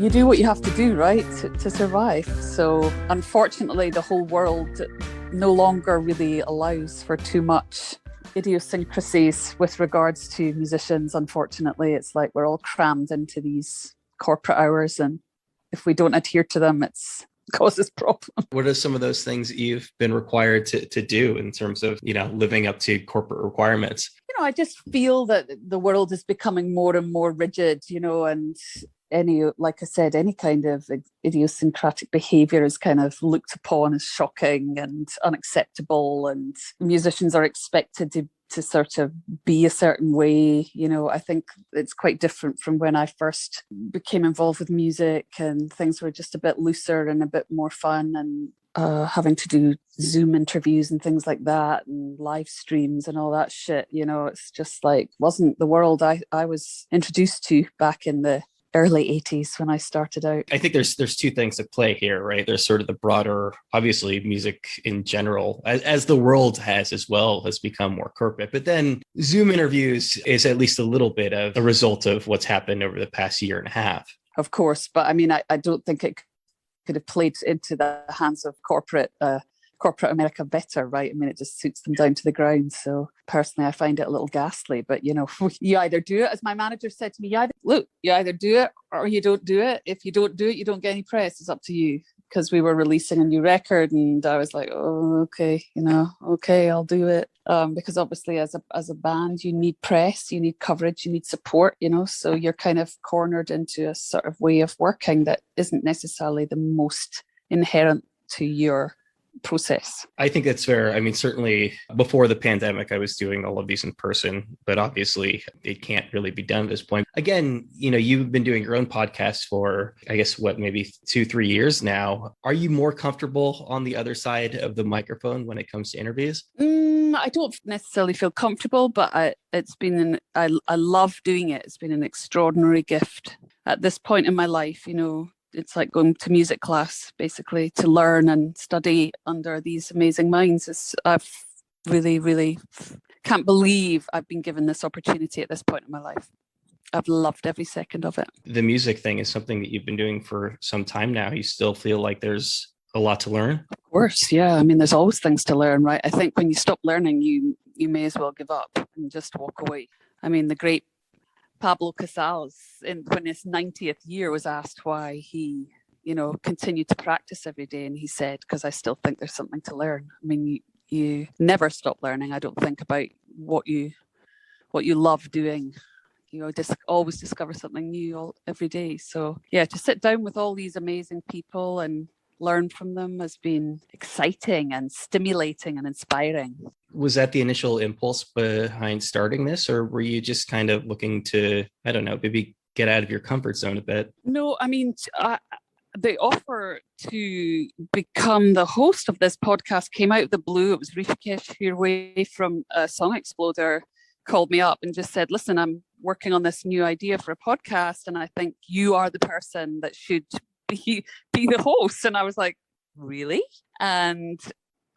you do what you have to do, right, to survive. So unfortunately, the whole world no longer really allows for too much idiosyncrasies with regards to musicians. Unfortunately, it's like we're all crammed into these corporate hours, and if we don't adhere to them, it's causes problems. What are some of those things that you've been required to do in terms of, living up to corporate requirements? I just feel that the world is becoming more and more rigid, and like I said, any kind of idiosyncratic behavior is kind of looked upon as shocking and unacceptable, and musicians are expected to sort of be a certain way. I think it's quite different from when I first became involved with music, and things were just a bit looser and a bit more fun, and having to do Zoom interviews and things like that, and live streams and all that shit. It's just like wasn't the world I was introduced to back in the early 80s when I started out. I think there's two things at play here, right? There's sort of the broader, obviously music in general, as the world has as well, has become more corporate. But then Zoom interviews is at least a little bit of a result of what's happened over the past year and a half. Of course. But I mean, I don't think it could have played into the hands of corporate America better, right? I mean, it just suits them down to the ground. So personally, I find it a little ghastly, but you either do it, as my manager said to me, you either do it or you don't do it. If you don't do it, you don't get any press. It's up to you. Because we were releasing a new record, and I was like, oh, okay, okay, I'll do it. Because obviously as a band, you need press, you need coverage, you need support, so you're kind of cornered into a sort of way of working that isn't necessarily the most inherent to your process. I think that's fair. I mean, certainly before the pandemic, I was doing all of these in person, but obviously it can't really be done at this point. Again, you've been doing your own podcast for, I guess, maybe 2-3 years now. Are you more comfortable on the other side of the microphone when it comes to interviews? I don't necessarily feel comfortable, but I love doing it. It's been an extraordinary gift at this point in my life. It's like going to music class, basically, to learn and study under these amazing minds. I've really, really can't believe I've been given this opportunity at this point in my life. I've loved every second of it. The music thing is something that you've been doing for some time now. You still feel like there's a lot to learn? Of course, yeah. I mean, there's always things to learn, right? I think when you stop learning, you may as well give up and just walk away. I mean, the great Pablo Casals, when his 90th year, was asked why he, continued to practice every day. And he said, because I still think there's something to learn. I mean, you never stop learning, I don't think, about what you love doing. Just always discover something new every day. So yeah, to sit down with all these amazing people and learn from them has been exciting and stimulating and inspiring. Was that the initial impulse behind starting this, or were you just kind of looking to, I don't know, maybe get out of your comfort zone a bit? No, I mean, the offer to become the host of this podcast came out of the blue. It was Rishikesh Hirway from Song Exploder called me up and just said, listen, I'm working on this new idea for a podcast, and I think you are the person that should be the host. And I was like, really? And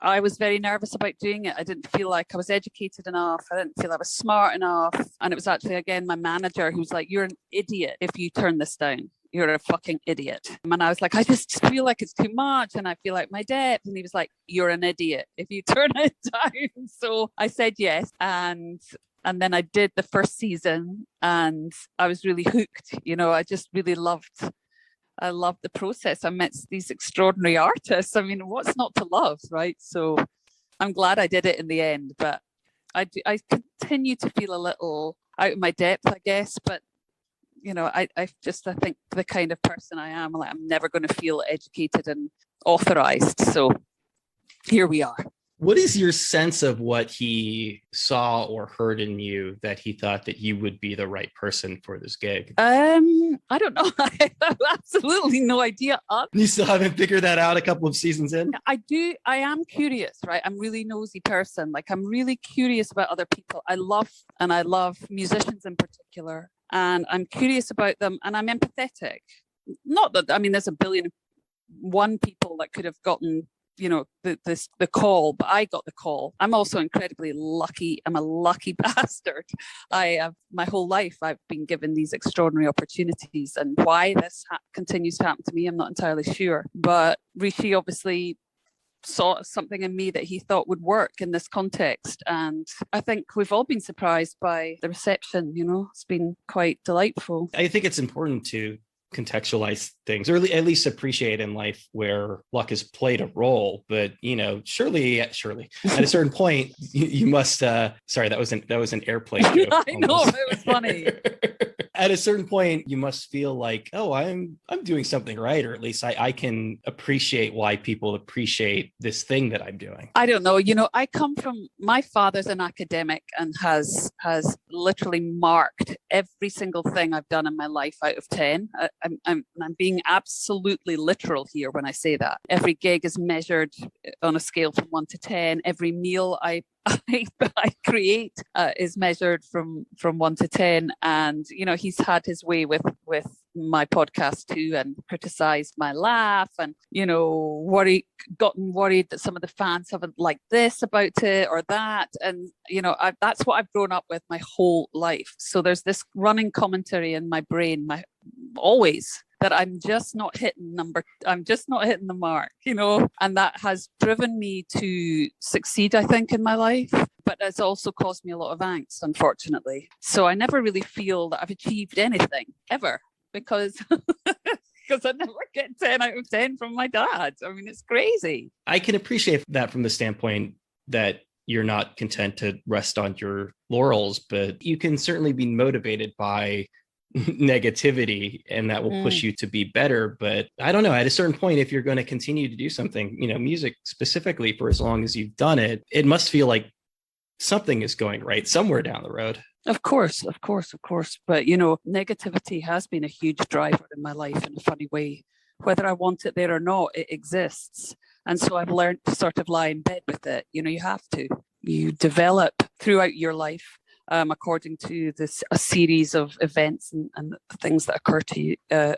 I was very nervous about doing it. I didn't feel like I was educated enough. I didn't feel I was smart enough. And it was actually, again, my manager who was like, you're an idiot if you turn this down. You're a fucking idiot. And I was like, I just feel like it's too much, and I feel like my depth. And he was like, you're an idiot if you turn it down. So I said yes. And then I did the first season, and I was really hooked. I just really loved the process. I met these extraordinary artists. I mean, what's not to love, right? So I'm glad I did it in the end, but I continue to feel a little out of my depth, I guess. But, I think the kind of person I am, like, I'm never going to feel educated and authorized. So here we are. What is your sense of what he saw or heard in you that he thought that you would be the right person for this gig? I don't know. I have absolutely no idea. You still haven't figured that out a couple of seasons in? I am curious, right? I'm a really nosy person. Like, I'm really curious about other people. I love musicians in particular, and I'm curious about them, and I'm empathetic. Not that, I mean, there's a billion one people that could have gotten the call, but I got the call. I'm also incredibly lucky. I'm a lucky bastard. I have my whole life I've been given these extraordinary opportunities, and why this continues to happen to me, I'm not entirely sure. But Rishi obviously saw something in me that he thought would work in this context, and I think we've all been surprised by the reception. It's been quite delightful. I think it's important to contextualize things, or at least appreciate in life where luck has played a role. But surely at a certain point you must sorry, that was an airplane joke. I know, it was funny. At a certain point you must feel like, oh, I'm doing something right, or at least I can appreciate why people appreciate this thing that I'm doing. I don't know, I come from, my father's an academic and has literally marked every single thing I've done in my life out of 10. I'm being absolutely literal here when I say that. Every gig is measured on a scale from 1 to 10. Every meal I create is measured from 1 to 10. And he's had his way with my podcast too, and criticized my laugh, and gotten worried that some of the fans haven't liked this about it or that. And that's what I've grown up with my whole life. So there's this running commentary in my brain, always, that I'm just not hitting the mark, and that has driven me to succeed, I think, in my life. But it's also caused me a lot of angst, unfortunately. So I never really feel that I've achieved anything ever, because I never get 10 out of 10 from my dad. I mean, it's crazy. I can appreciate that from the standpoint that you're not content to rest on your laurels, but you can certainly be motivated by negativity, and that will push you to be better. But I don't know, at a certain point, if you're going to continue to do something, music specifically, for as long as you've done it, it must feel like something is going right somewhere down the road. Of course. But, negativity has been a huge driver in my life in a funny way. Whether I want it there or not, it exists. And so I've learned to sort of lie in bed with it. You have to. You develop throughout your life according to a series of events and things that occur to you, that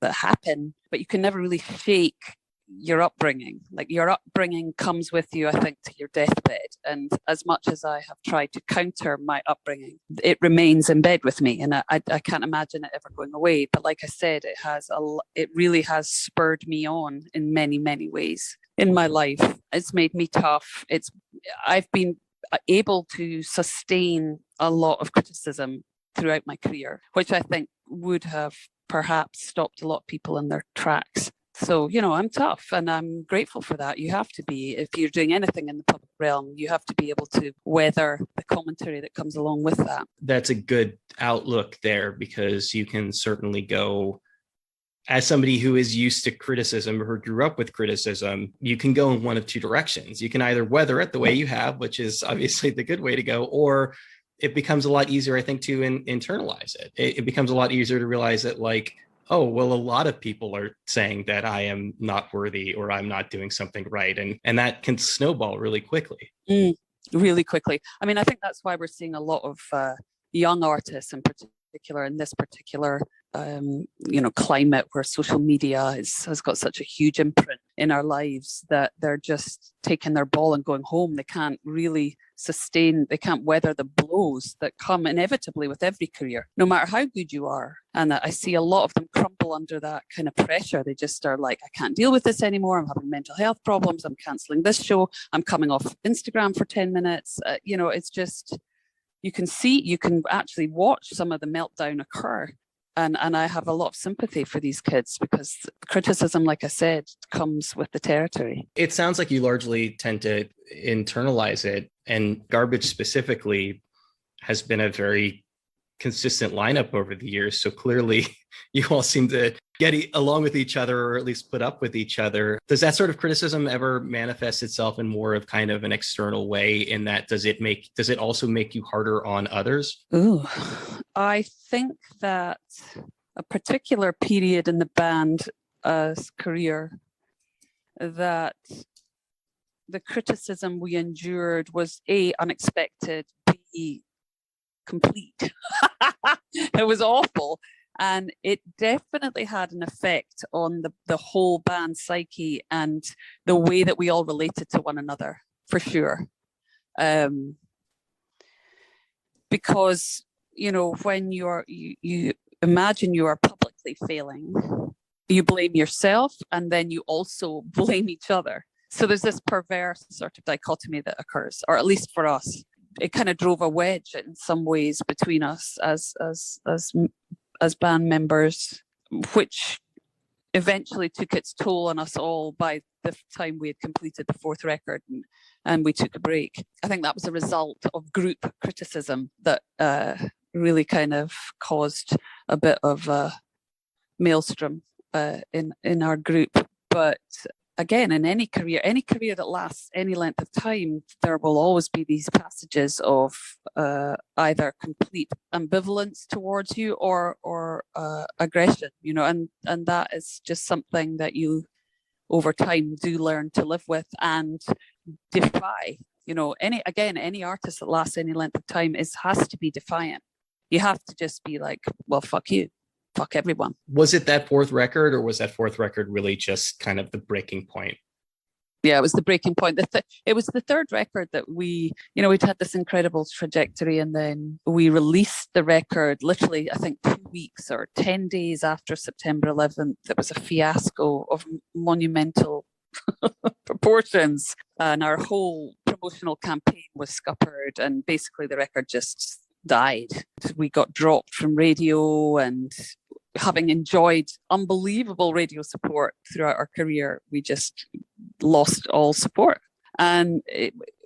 happen. But you can never really fake your upbringing. Like, your upbringing comes with you, I think, to your deathbed. And as much as I have tried to counter my upbringing, it remains in bed with me, and I can't imagine it ever going away. But like I said, it really has spurred me on in many, many ways in my life. It's made me tough. I've been able to sustain a lot of criticism throughout my career, which I think would have perhaps stopped a lot of people in their tracks. So, I'm tough, and I'm grateful for that. You have to be, if you're doing anything in the public realm, you have to be able to weather the commentary that comes along with that. That's a good outlook there, because you can certainly go, as somebody who is used to criticism or grew up with criticism, you can go in one of two directions. You can either weather it the way you have, which is obviously the good way to go, or it becomes a lot easier, I think, to internalize it. It becomes a lot easier to realize that, like, oh, well, a lot of people are saying that I am not worthy or I'm not doing something right. And that can snowball really quickly. Really quickly. I mean, I think that's why we're seeing a lot of young artists in particular in this particular climate where social media has got such a huge imprint in our lives, that they're just taking their ball and going home. They can't really they can't weather the blows that come inevitably with every career, no matter how good you are. And I see a lot of them crumble under that kind of pressure. They just are like, I can't deal with this anymore. I'm having mental health problems. I'm cancelling this show. I'm coming off Instagram for 10 minutes. It's just, you can actually watch some of the meltdown occur. And I have a lot of sympathy for these kids, because criticism, like I said, comes with the territory. It sounds like you largely tend to internalize it, and Garbage specifically has been a very consistent lineup over the years. So clearly you all seem to get along with each other, or at least put up with each other. Does that sort of criticism ever manifest itself in more of kind of an external way, in that does it also make you harder on others? Ooh, I think that a particular period in the band's career, that the criticism we endured was A, unexpected, B, complete. It was awful. And it definitely had an effect on the whole band psyche and the way that we all related to one another, for sure. Because, when you imagine you are publicly failing, you blame yourself and then you also blame each other. So there's this perverse sort of dichotomy that occurs, or at least for us. It kind of drove a wedge in some ways between us as band members, which eventually took its toll on us all by the time we had completed the fourth record and we took a break. I think that was a result of group criticism that really kind of caused a bit of a maelstrom in our group. But again, in any career that lasts any length of time, there will always be these passages of either complete ambivalence towards you or aggression, and that is just something that you over time do learn to live with and defy. Any artist that lasts any length of time has to be defiant. You have to just be like, well, fuck you. Fuck everyone. Was it that fourth record, or was that fourth record really just kind of the breaking point? Yeah, it was the breaking point. It was the third record that we'd had this incredible trajectory, and then we released the record literally, I think, 2 weeks or 10 days after September 11th. It was a fiasco of monumental proportions, and our whole promotional campaign was scuppered, and basically the record just died. We got dropped from radio, and having enjoyed unbelievable radio support throughout our career, we just lost all support. And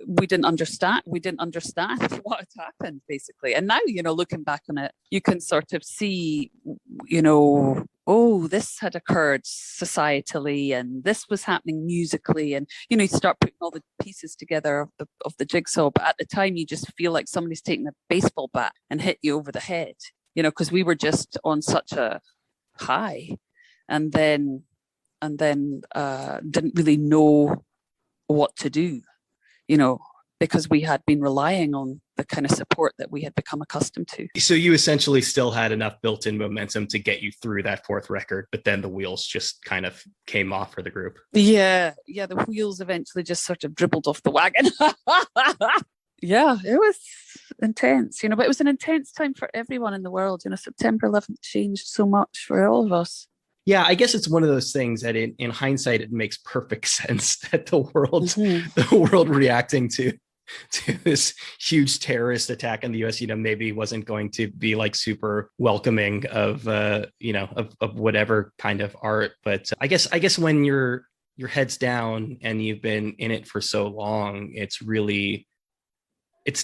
we didn't understand what had happened, basically. And now, looking back on it, you can sort of see, this had occurred societally, and this was happening musically, and you start putting all the pieces together of the jigsaw. But at the time, you just feel like somebody's taking a baseball bat and hit you over the head, because we were just on such a high, and then didn't really know what to do, because we had been relying on the kind of support that we had become accustomed to. So you essentially still had enough built-in momentum to get you through that fourth record, but then the wheels just kind of came off for the group. Yeah, the wheels eventually just sort of dribbled off the wagon. Yeah, it was intense, but it was an intense time for everyone in the world. September 11th changed so much for all of us. Yeah, I guess it's one of those things that in hindsight, it makes perfect sense that the world reacting to this huge terrorist attack in the US, maybe wasn't going to be like super welcoming of whatever kind of art. But I guess when your head's down and you've been in it for so long, it's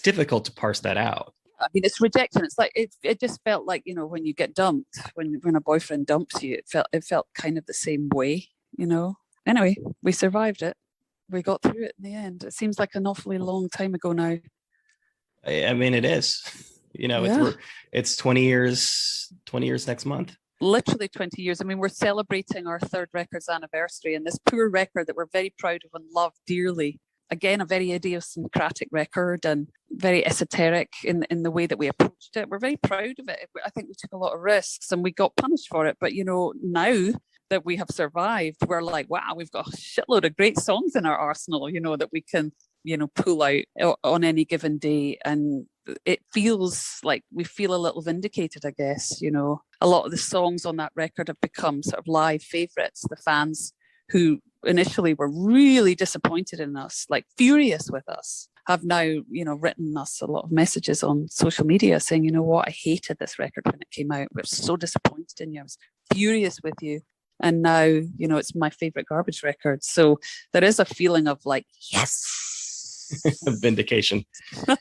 difficult to parse that out. I mean, it's rejection. It's like it just felt like, when you get dumped, when a boyfriend dumps you, it felt kind of the same way, Anyway, we survived it. We got through it in the end. It seems like an awfully long time ago now. I mean, it is. It's 20 years next month. Literally 20 years. I mean, we're celebrating our third record's anniversary, and this poor record that we're very proud of and love dearly. Again, a very idiosyncratic record and very esoteric in the way that we approached it. We're very proud of it. I think we took a lot of risks and we got punished for it. But, now that we have survived, we're like, wow, we've got a shitload of great songs in our arsenal, that we can, pull out on any given day. And it feels like we feel a little vindicated, I guess. A lot of the songs on that record have become sort of live favorites. The fans who initially were really disappointed in us, like furious with us, have now, written us a lot of messages on social media saying, you know what, I hated this record when it came out. We're so disappointed in you. I was furious with you. And now, it's my favorite garbage record. So there is a feeling of like, yes. Vindication.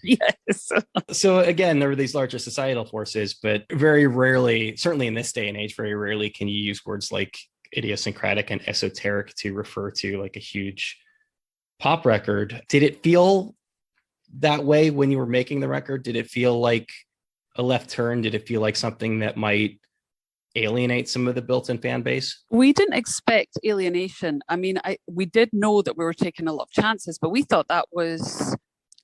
Yes. So again, there are these larger societal forces, but very rarely, certainly in this day and age, very rarely can you use words like idiosyncratic and esoteric to refer to like a huge pop record. Did it feel that way when you were making the record? Did it feel like a left turn? Did it feel like something that might alienate some of the built-in fan base? We didn't expect alienation. I mean, we did know that we were taking a lot of chances, but we thought that was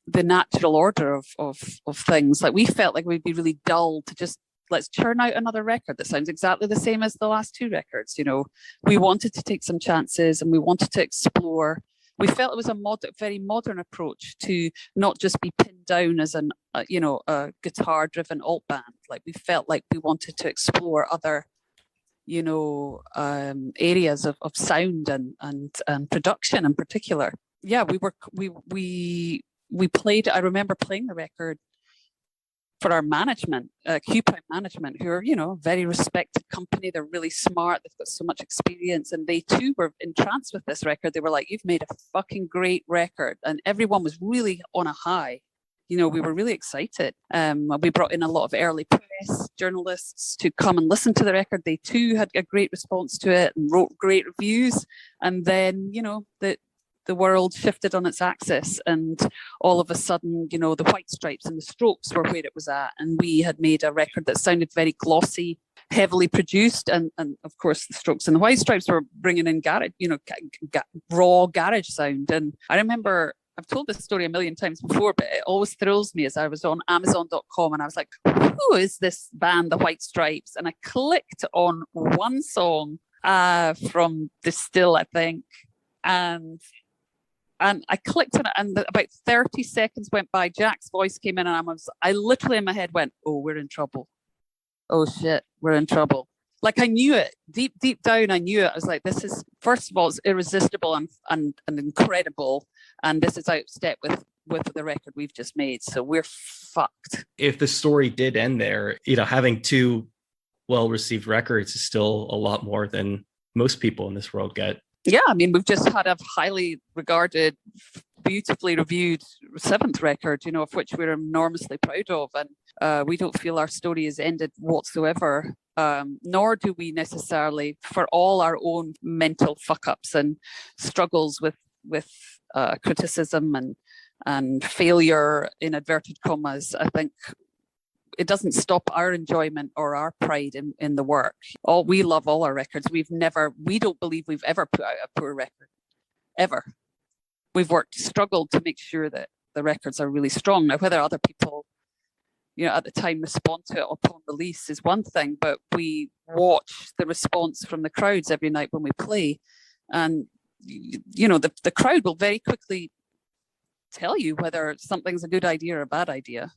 the natural order of things. Like, we felt like we'd be really dull to just let's churn out another record that sounds exactly the same as the last two records. We wanted to take some chances and we wanted to explore. We felt it was a very modern approach to not just be pinned down as a guitar-driven alt band. Like, we felt like we wanted to explore other, areas of sound and production in particular. Yeah, we played. I remember playing the record for our management, Q-Prime management, who are, a very respected company. They're really smart. They've got so much experience. And they too were entranced with this record. They were like, you've made a fucking great record. And everyone was really on a high. We were really excited. We brought in a lot of early press journalists to come and listen to the record. They too had a great response to it and wrote great reviews. And then, the world shifted on its axis, and all of a sudden, the White Stripes and the Strokes were where it was at, and we had made a record that sounded very glossy, heavily produced, and of course the Strokes and the White Stripes were bringing in garage, raw garage sound. And I remember, I've told this story a million times before, but it always thrills me, as I was on Amazon.com and I was like, who is this band, the White Stripes? And I clicked on one song from The Still, I think, and I clicked on it, and about 30 seconds went by. Jack's voice came in, and I literally in my head went, "Oh, we're in trouble. Oh shit, we're in trouble." Like, I knew it deep down. I knew it. I was like, "This is, first of all, it's irresistible and incredible, and this is out of step with the record we've just made. So we're fucked." If the story did end there, having two well-received records is still a lot more than most people in this world get. Yeah, I mean, we've just had a highly regarded, beautifully reviewed seventh record, of which we're enormously proud of. And we don't feel our story is ended whatsoever, nor do we necessarily, for all our own mental fuck-ups and struggles with criticism and failure, in inverted commas. I think it doesn't stop our enjoyment or our pride in the work. We love all our records. We don't believe we've ever put out a poor record, ever. We've struggled to make sure that the records are really strong. Now, whether other people, at the time respond to it upon release is one thing, but we watch the response from the crowds every night when we play. And, the crowd will very quickly tell you whether something's a good idea or a bad idea.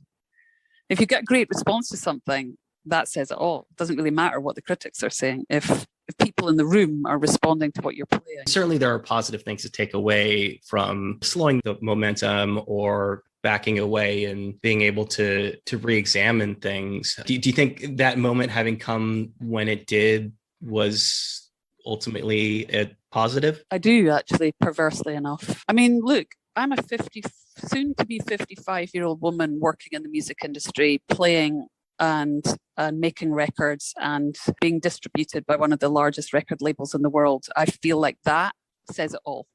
If you get a great response to something, that says it all. It doesn't really matter what the critics are saying if people in the room are responding to what you're playing. Certainly there are positive things to take away from slowing the momentum or backing away and being able to re-examine things. Do you think that moment having come when it did was ultimately a positive? I do, actually, perversely enough. I mean, look, I'm a soon to be 55-year-old woman working in the music industry, playing and making records and being distributed by one of the largest record labels in the world. I feel like that says it all.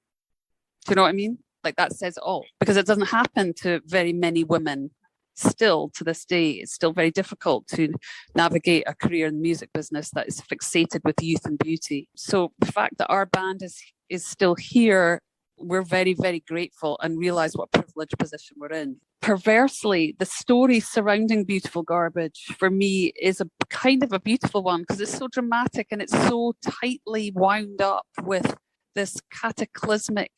Do you know what I mean? Like, that says it all, because it doesn't happen to very many women. Still to this day, it's still very difficult to navigate a career in the music business that is fixated with youth and beauty. So the fact that our band is still here, we're very, very grateful and realize what a privileged position we're in. Perversely, the story surrounding Beautiful Garbage for me is a kind of a beautiful one, because it's so dramatic and it's so tightly wound up with this cataclysmic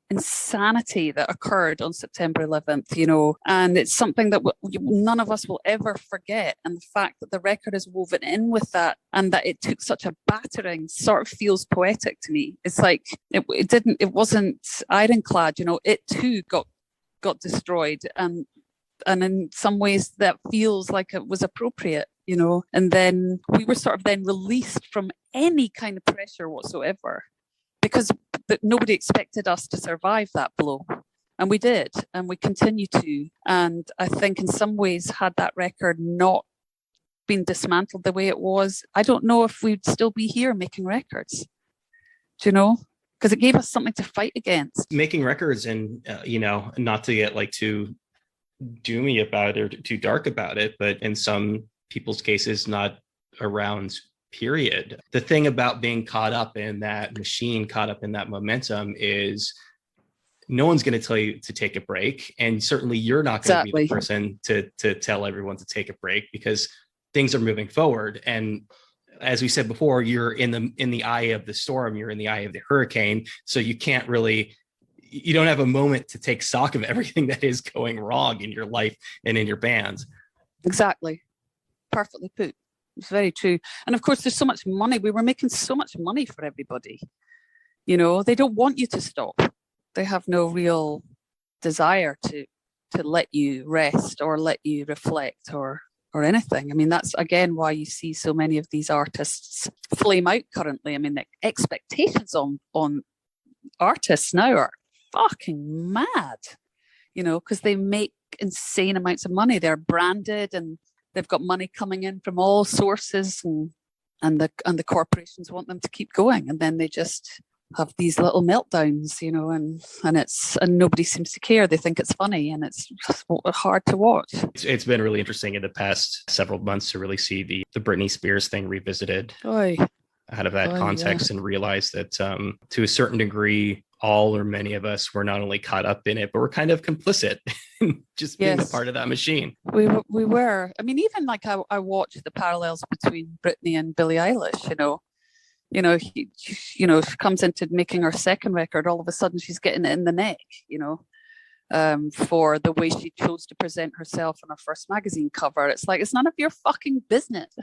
insanity that occurred on September 11th, and it's something that none of us will ever forget. And the fact that the record is woven in with that, and that it took such a battering, sort of feels poetic to me. It's like it wasn't ironclad, it too got destroyed, and in some ways that feels like it was appropriate, and then we were sort of then released from any kind of pressure whatsoever, because nobody expected us to survive that blow. And we did, and we continue to. And I think in some ways, had that record not been dismantled the way it was, I don't know if we'd still be here making records. Do you know? Because it gave us something to fight against. Making records, and, not to get like too doomy about it or too dark about it, but in some people's cases, not around period. The thing about being caught up in that machine, caught up in that momentum, is no one's going to tell you to take a break. And certainly you're not going to be the person to tell everyone to take a break, because things are moving forward. And as we said before, you're in the eye of the storm, you're in the eye of the hurricane. So you don't have a moment to take stock of everything that is going wrong in your life and in your bands. Exactly. Perfectly put. It's very true. And of course, there's so much money. We were making so much money for everybody. You know, they don't want you to stop. They have no real desire to let you rest or let you reflect or anything. I mean, that's again why you see so many of these artists flame out currently. I mean, the expectations on artists now are fucking mad, you know, because they make insane amounts of money. They're branded and they've got money coming in from all sources, and the corporations want them to keep going, and then they just have these little meltdowns, you know, and nobody seems to care. They think it's funny, and it's just hard to watch. It's been really interesting in the past several months to really see the Britney Spears thing revisited out of that context, and realize that to a certain degree, all or many of us were not only caught up in it, but we're kind of complicit in just being a part of that machine. We were. I mean, even like I watched the parallels between Britney and Billie Eilish, you know. She comes into making her second record, all of a sudden she's getting it in the neck, you know, for the way she chose to present herself on her first magazine cover. It's like, it's none of your fucking business,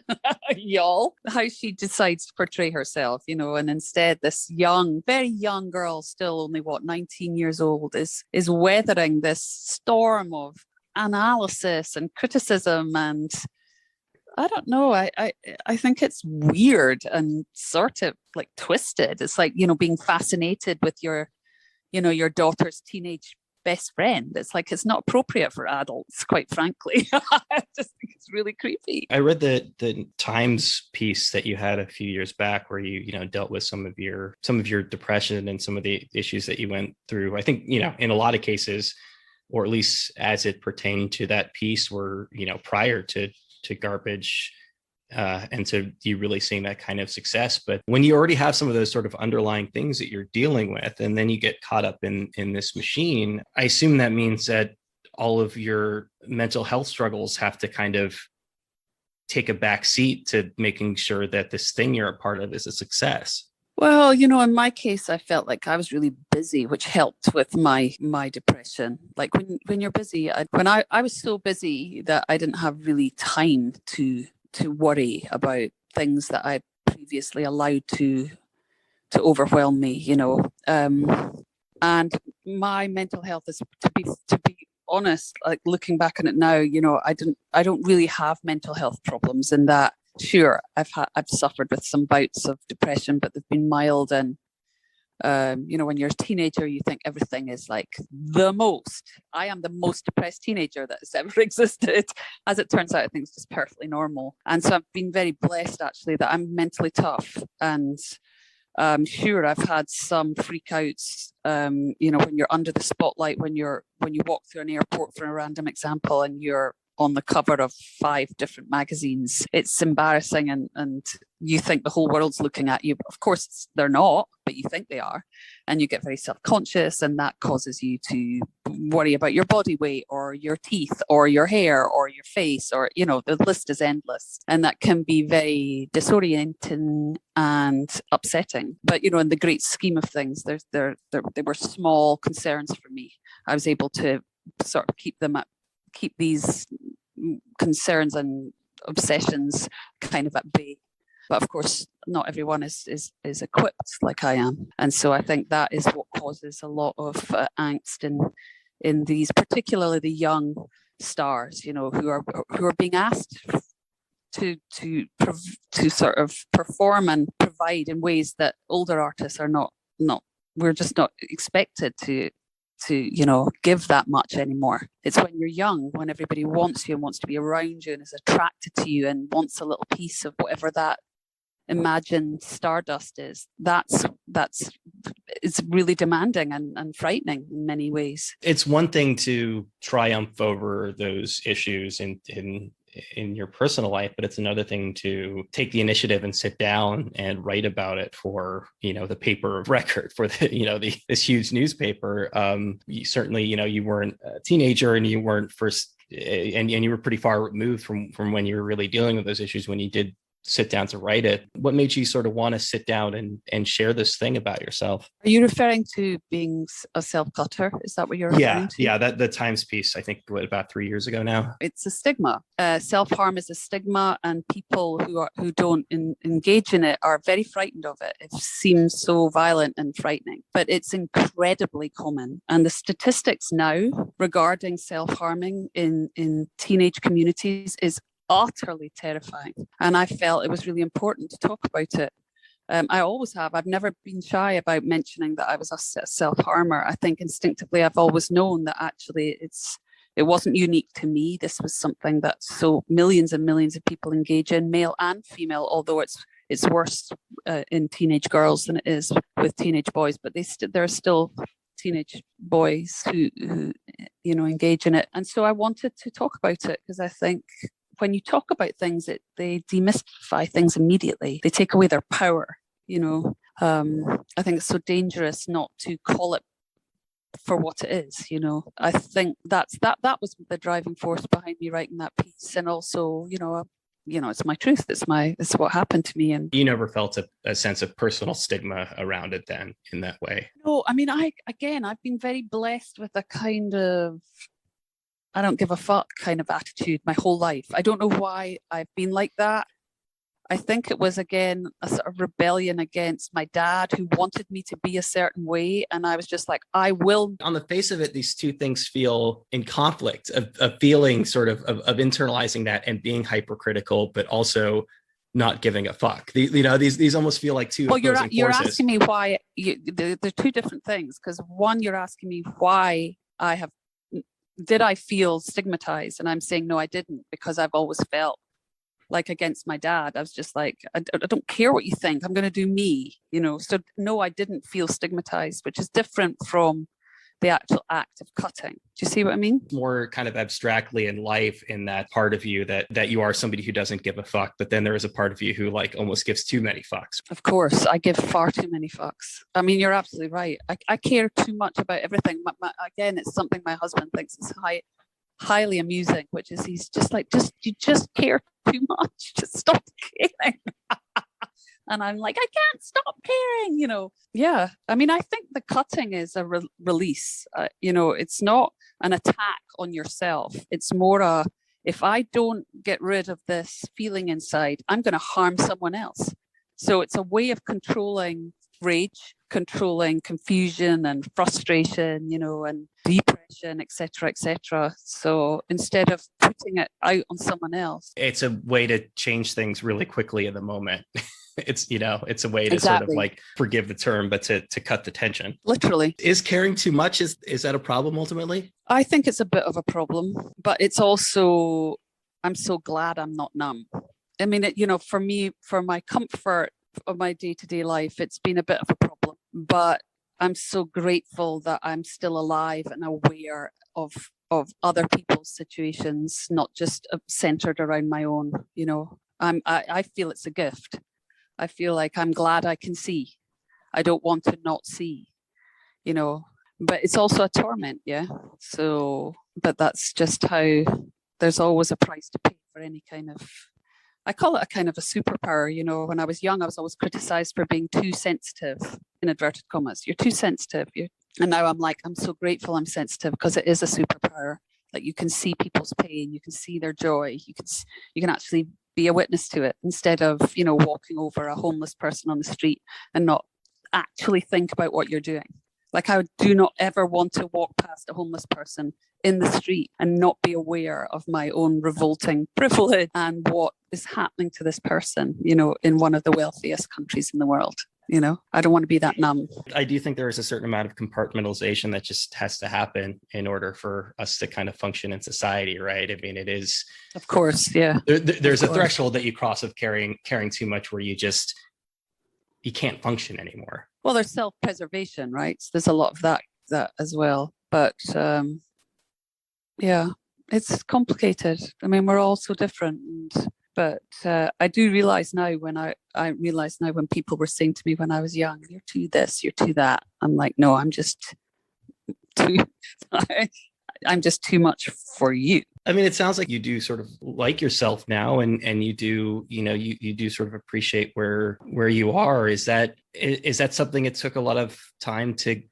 y'all, how she decides to portray herself, you know, and instead this young, very young girl, still only 19 years old, is weathering this storm of analysis and criticism, and I don't know. I think it's weird and sort of like twisted. It's like, you know, being fascinated with your daughter's teenage best friend. It's like, it's not appropriate for adults, quite frankly. I just think it's really creepy. I read the Times piece that you had a few years back where you dealt with some of your depression and some of the issues that you went through. I think, you know, in a lot of cases, or at least as it pertained to that piece, were, you know, prior to Garbage and to you really seeing that kind of success. But when you already have some of those sort of underlying things that you're dealing with, and then you get caught up in this machine, I assume that means that all of your mental health struggles have to kind of take a back seat to making sure that this thing you're a part of is a success. Well, you know, in my case, I felt like I was really busy, which helped with my depression. Like when you're busy, when I was so busy that I didn't have really time to worry about things that I previously allowed to overwhelm me, you know. And my mental health is, to be honest, like looking back on it now, you know, I don't really have mental health problems in that. Sure, I've suffered with some bouts of depression, but they've been mild. And you know, when you're a teenager, you think everything is like I am the most depressed teenager that has ever existed. As it turns out, I think it's just perfectly normal. And so I've been very blessed, actually, that I'm mentally tough. And sure, I've had some freakouts, you know, when you're under the spotlight, when you walk through an airport, for a random example, and you're on the cover of 5 different magazines. It's embarrassing, and you think the whole world's looking at you. Of course, they're not, but you think they are. And you get very self-conscious, and that causes you to worry about your body weight or your teeth or your hair or your face, or, you know, the list is endless. And that can be very disorienting and upsetting. But, you know, in the great scheme of things, they were small concerns for me. I was able to sort of keep these concerns and obsessions kind of at bay. But of course, not everyone is equipped like I am. And so I think that is what causes a lot of angst in these, particularly the young stars, you know, who are being asked to sort of perform and provide in ways that older artists are not we're just not expected to you know, give that much anymore. It's when you're young, when everybody wants you and wants to be around you and is attracted to you and wants a little piece of whatever that imagined stardust is. That's it's really demanding and frightening in many ways. It's one thing to triumph over those issues in your personal life, but it's another thing to take the initiative and sit down and write about it for, you know, the paper of record, for the, you know, this huge newspaper. You certainly, you know, you weren't a teenager and you weren't first and you were pretty far removed from when you were really dealing with those issues when you did sit down to write it. What made you sort of want to sit down and share this thing about yourself? Are you referring to being a self-cutter? Is that what you're referring to? Yeah, that the Times piece, I think, about 3 years ago now. It's a stigma. Self-harm is a stigma, and people who don't engage in it are very frightened of it. It seems so violent and frightening, but it's incredibly common. And the statistics now regarding self-harming in teenage communities is utterly terrifying. And I felt it was really important to talk about it. I always have. I've never been shy about mentioning that I was a self-harmer. I think instinctively I've always known that actually it wasn't unique to me. This was something that so millions and millions of people engage in, male and female, although it's worse in teenage girls than it is with teenage boys. But there are still teenage boys who engage in it. And so I wanted to talk about it because I think when you talk about things, they demystify things immediately. They take away their power. I think it's so dangerous not to call it for what it is. I think that was the driving force behind me writing that piece, and also, it's my truth. It's what happened to me. And you never felt a sense of personal stigma around it then in that way? No, I mean, I've been very blessed with a kind of I don't give a fuck kind of attitude my whole life. I don't know why I've been like that. I think it was, again, a sort of rebellion against my dad who wanted me to be a certain way. And I was just like, I will. On the face of it, these two things feel in conflict, of feeling sort of internalizing that and being hypercritical, but also not giving a fuck. These almost feel like two opposing forces. You're asking me why. They're two different things. Because one, you're asking me why did I feel stigmatized? And I'm saying, no, I didn't, because I've always felt like against my dad. I was just like, I don't care what you think. I'm going to do me, So no, I didn't feel stigmatized, which is different from the actual act of cutting. Do you see what I mean? More kind of abstractly in life, in that part of you that you are somebody who doesn't give a fuck, but then there is a part of you who like almost gives too many fucks. Of course, I give far too many fucks. I mean, you're absolutely right. I care too much about everything. Again, it's something my husband thinks is highly amusing, which is he's just like, you just care too much. Just stop caring. And I'm like, I can't stop caring, Yeah, I mean, I think the cutting is a release. It's not an attack on yourself. It's more if I don't get rid of this feeling inside, I'm going to harm someone else. So it's a way of controlling rage, controlling confusion and frustration, and depression, etc. So instead of putting it out on someone else, it's a way to change things really quickly in the moment. It's a way to exactly. Sort of like, forgive the term, but to cut the tension. Literally. Is caring too much? Is that a problem ultimately? I think it's a bit of a problem, but it's also, I'm so glad I'm not numb. I mean, for me, for my comfort of my day-to-day life, it's been a bit of a problem, but I'm so grateful that I'm still alive and aware of other people's situations, not just centered around my own. I feel it's a gift. I feel like I'm glad I can see. I don't want to not see, but it's also a torment. Yeah. So, but that's just how there's always a price to pay for any kind of, I call it a kind of a superpower. When I was young, I was always criticized for being too sensitive, in inverted commas. You're too sensitive. And now I'm like, I'm so grateful I'm sensitive, because it is a superpower. Like, you can see people's pain, you can see their joy, you can actually be a witness to it, instead of, walking over a homeless person on the street and not actually think about what you're doing. Like, I do not ever want to walk past a homeless person in the street and not be aware of my own revolting privilege and what is happening to this person, in one of the wealthiest countries in the world. I don't want to be that numb. I do think there is a certain amount of compartmentalization that just has to happen in order for us to kind of function in society, right? I mean, it is. Of course, yeah. There's a threshold that you cross of caring too much, where you can't function anymore. Well, there's self-preservation, right? So there's a lot of that as well. But yeah, it's complicated. I mean, we're all so different. But I do realize now when people were saying to me when I was young, you're too this, you're too that. I'm like, no, I'm just too, I I'm just too much for you. I mean, it sounds like you do sort of like yourself now, and you do, you do sort of appreciate where you are. Is that something it took a lot of time to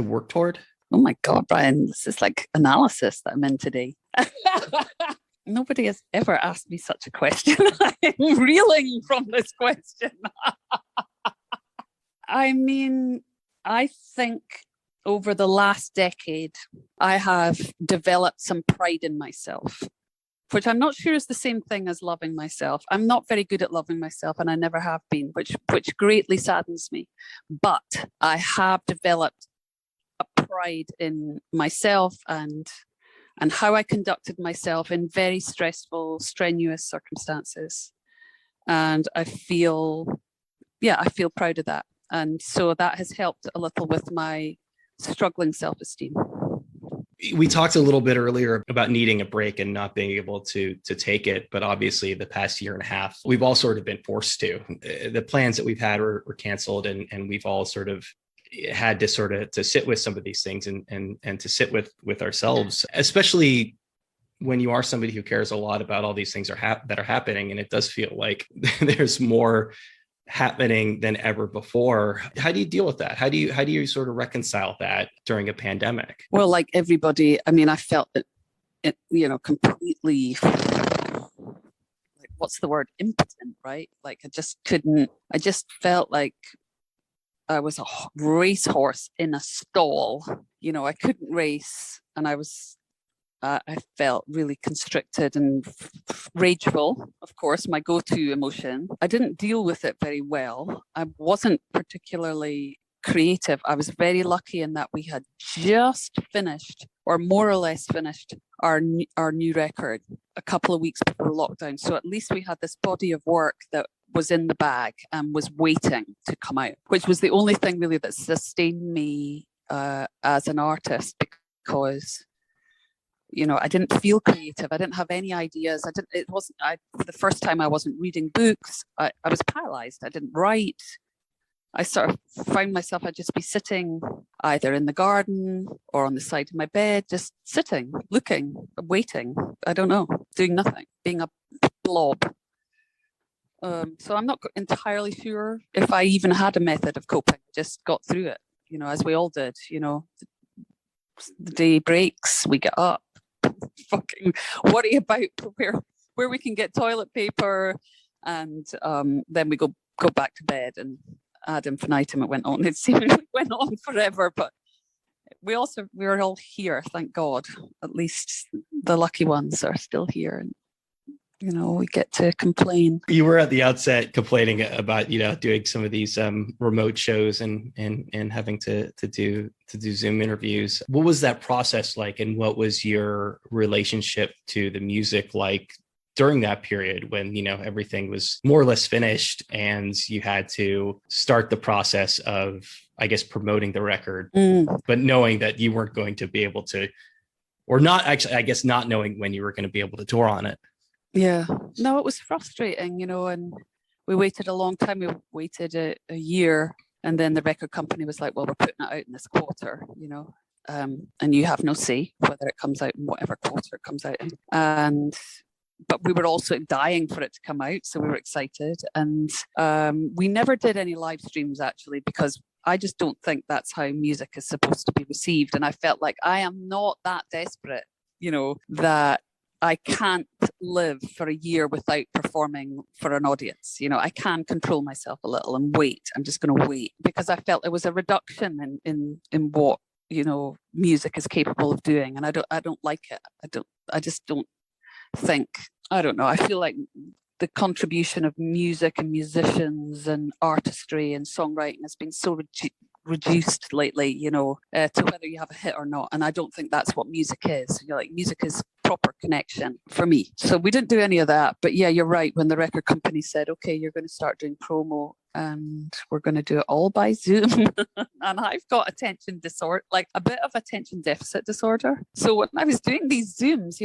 work toward? Oh my God, Brian, this is like analysis that I'm in today. Nobody has ever asked me such a question. I'm reeling from this question. I mean, I think over the last decade, I have developed some pride in myself, which I'm not sure is the same thing as loving myself. I'm not very good at loving myself, and I never have been, which greatly saddens me. But I have developed a pride in myself and how I conducted myself in very stressful, strenuous circumstances. And I feel proud of that. And so that has helped a little with my struggling self-esteem. We talked a little bit earlier about needing a break and not being able to take it. But obviously the past year and a half, we've all sort of been forced to. The plans that we've had were canceled, and we've all sort of had to sit with some of these things and to sit with ourselves, especially when you are somebody who cares a lot about all these things that are happening. And it does feel like there's more happening than ever before. How do you deal with that? How do you sort of reconcile that during a pandemic? Well, like everybody, I mean, I felt it completely, like, what's the word? Impotent, right? Like I just felt like I was a racehorse in a stall. I couldn't race, and I felt really constricted and rageful, of course, my go-to emotion. I didn't deal with it very well. I wasn't particularly creative. I was very lucky in that we had just finished, or more or less finished, our new record a couple of weeks before lockdown. So at least we had this body of work that was in the bag and was waiting to come out, which was the only thing really that sustained me as an artist, because I didn't feel creative. I didn't have any ideas. For the first time, I wasn't reading books. I was paralyzed. I didn't write. I sort of found myself, I'd just be sitting either in the garden or on the side of my bed, just sitting, looking, waiting. I don't know, doing nothing, being a blob. So I'm not entirely sure if I even had a method of coping. Just got through it, as we all did. The day breaks, we get up, fucking worry about where we can get toilet paper, and then we go back to bed, and ad infinitum it went on. It seemingly went on forever, but we're all here, thank God. At least the lucky ones are still here, and we get to complain. You were at the outset complaining about doing some of these remote shows and having to do Zoom interviews. What was that process like, and what was your relationship to the music like during that period when everything was more or less finished and you had to start the process of, I guess, promoting the record, but knowing that you weren't going to be able to, or not actually, I guess, not knowing when you were going to be able to tour on it? Yeah, no, it was frustrating, and we waited a long time. We waited a year, and then the record company was like, well, we're putting it out in this quarter, and you have no say whether it comes out in whatever quarter it comes out in. But we were also dying for it to come out, so we were excited. And we never did any live streams, actually, because I just don't think that's how music is supposed to be received. And I felt like I am not that desperate, that I can't live for a year without performing for an audience. I can control myself a little and wait. I'm just going to wait, because I felt there was a reduction in what music is capable of doing, and I don't like it. I just don't think. I don't know. I feel like the contribution of music and musicians and artistry and songwriting has been so reduced lately, to whether you have a hit or not. And I don't think that's what music is. Music is proper connection for me. So we didn't do any of that. But yeah, you're right. When the record company said, okay, you're going to start doing promo and we're going to do it all by Zoom. And I've got attention disorder, like a bit of attention deficit disorder. So when I was doing these Zooms,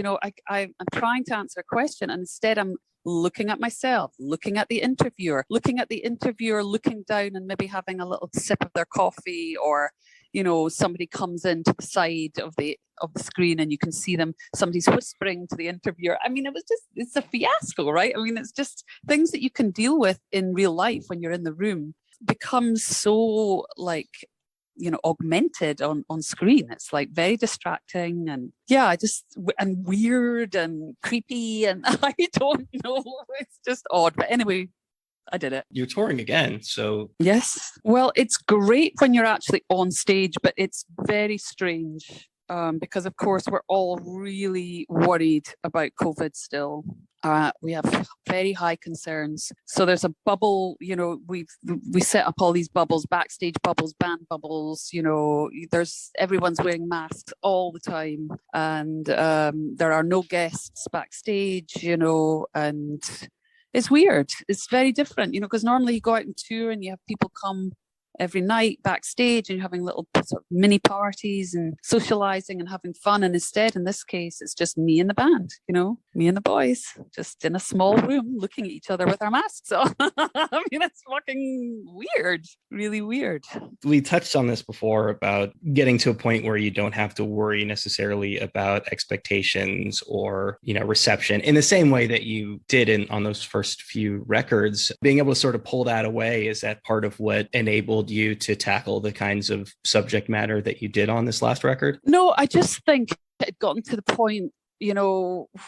I'm trying to answer a question, and instead I'm looking at myself, looking at the interviewer, looking down and maybe having a little sip of their coffee, or somebody comes into the side of the screen and you can see them, somebody's whispering to the interviewer. I mean, it's a fiasco, right? I mean, it's just things that you can deal with in real life when you're in the room becomes so like, augmented on screen. It's like very distracting and and weird and creepy, and I don't know. It's just odd. But anyway, I did it. You're touring again, so... Yes. Well, it's great when you're actually on stage, but it's very strange because, of course, we're all really worried about COVID still. We have very high concerns. So there's a bubble, we set up all these bubbles, backstage bubbles, band bubbles, everyone's wearing masks all the time. And there are no guests backstage, and it's weird. It's very different, because normally you go out and tour and you have people come every night backstage and you're having little sort of mini parties and socializing and having fun. And instead, in this case, it's just me and the band, me and the boys, just in a small room looking at each other with our masks on. I mean, it's fucking weird, really weird. We touched on this before about getting to a point where you don't have to worry necessarily about expectations or, reception in the same way that you did on those first few records. Being able to sort of pull that away, is that part of what enabled you to tackle the kinds of subject matter that you did on this last record? No, I just think it had gotten to the point,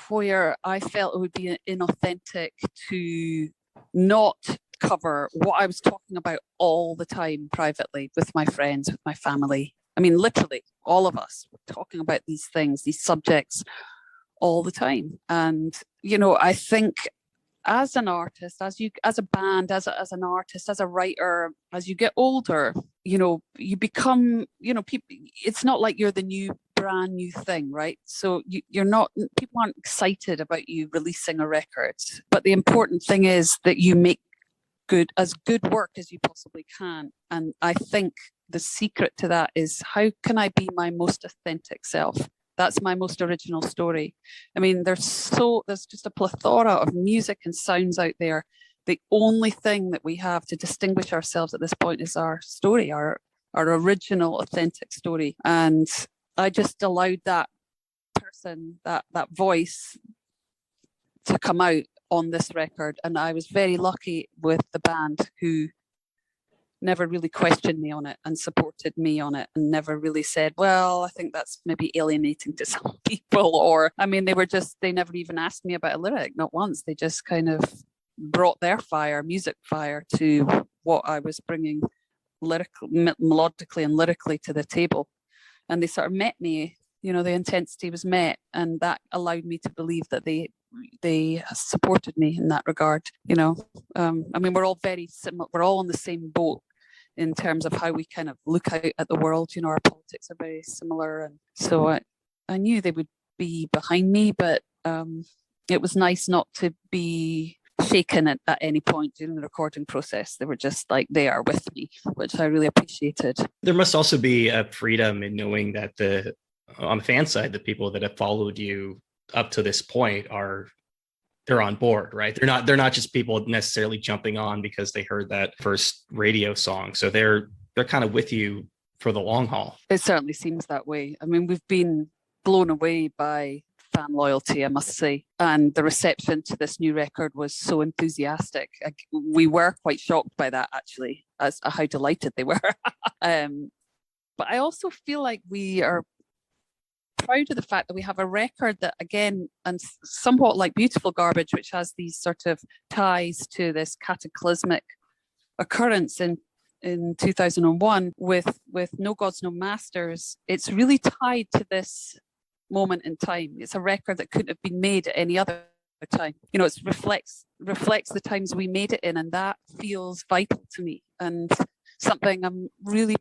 where I felt it would be inauthentic to not cover what I was talking about all the time privately with my friends, with my family. I mean, literally, all of us were talking about these things, these subjects all the time. And, I think as an artist, as a band, as an artist, as a writer, as you get older, you become, people. It's not like you're the brand new thing, right? So you're not. People aren't excited about you releasing a record. But the important thing is that you make good work as you possibly can. And I think the secret to that is, how can I be my most authentic self? That's my most original story. I mean, there's just a plethora of music and sounds out there. The only thing that we have to distinguish ourselves at this point is our story, our original, authentic story. And I just allowed that person, that voice, to come out on this record. And I was very lucky with the band who never really questioned me on it and supported me on it, and never really said, well, I think that's maybe alienating to some people. Or, I mean, they never even asked me about a lyric, not once. They just kind of brought their music fire to what I was bringing melodically and lyrically to the table. And they sort of met me, the intensity was met, and that allowed me to believe that they supported me in that regard. I mean, we're all very similar. We're all on the same boat in terms of how we kind of look out at the world. Our politics are very similar. And so I knew they would be behind me, but it was nice not to be shaken at any point during the recording process. They were just like, they are with me, which I really appreciated. There must also be a freedom in knowing that on the fan side, the people that have followed you up to this point they're on board, right? They're not just people necessarily jumping on because they heard that first radio song. So they're kind of with you for the long haul. It certainly seems that way. I mean, we've been blown away by fan loyalty, I must say. And the reception to this new record was so enthusiastic. We were quite shocked by that, actually, as how delighted they were. But I also feel like we are proud of the fact that we have a record that, again, and somewhat like Beautiful Garbage, which has these sort of ties to this cataclysmic occurrence in 2001 with No Gods, No Masters. It's really tied to this moment in time. It's a record that couldn't have been made at any other time. It reflects the times we made it in, and that feels vital to me, and something I'm really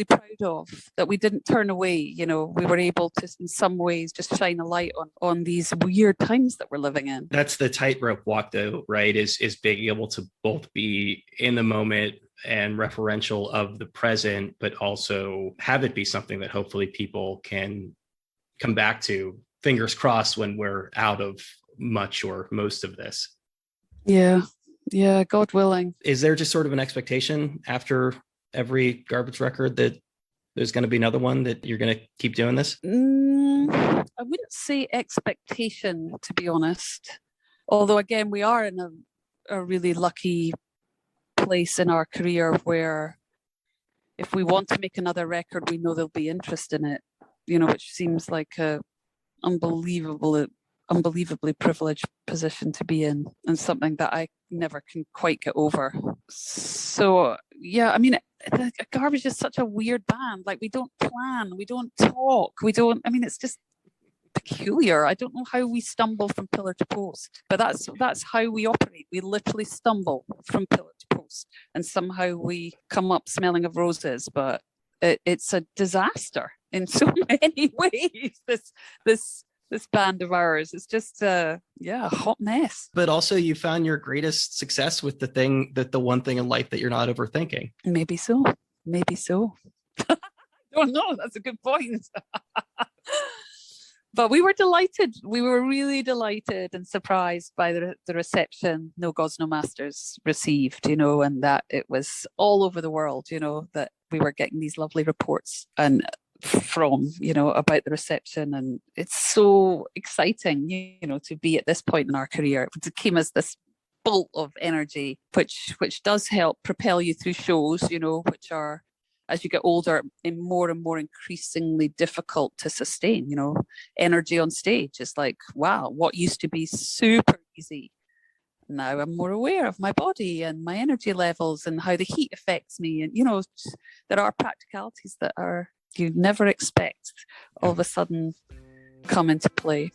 proud of, that we didn't turn away. We were able to, in some ways, just shine a light on these weird times that we're living in. That's the tightrope walk, though, right? Is being able to both be in the moment and referential of the present, but also have it be something that hopefully people can come back to, fingers crossed, when we're out of much or most of this. Yeah, God willing. Is there just sort of an expectation after every Garbage record that there's going to be another one, that you're going to keep doing this? I wouldn't say expectation, to be honest. Although, again, we are in a really lucky place in our career where if we want to make another record, we know there'll be interest in it, which seems like a unbelievably privileged position to be in, and something that I never can quite get over. So yeah, I mean, Garbage is such a weird band. Like, we don't plan, we don't talk, it's just peculiar. I don't know how we stumble from pillar to post, but that's how we operate. We literally stumble from pillar to post, and somehow we come up smelling of roses, but it's a disaster in so many ways. This band of ours is just a hot mess. But also, you found your greatest success with the one thing in life that you're not overthinking. Maybe so. I don't know. That's a good point. But we were delighted. We were really delighted and surprised by the reception No Gods, No Masters received, and that it was all over the world, that we were getting these lovely reports and from, about the reception. And it's so exciting, to be at this point in our career. It came as this bolt of energy, which does help propel you through shows, which are, as you get older, more and more increasingly difficult to sustain. Energy on stage is like, wow, what used to be super easy, now I'm more aware of my body and my energy levels and how the heat affects me. And, there are practicalities that you never expect all of a sudden come into play.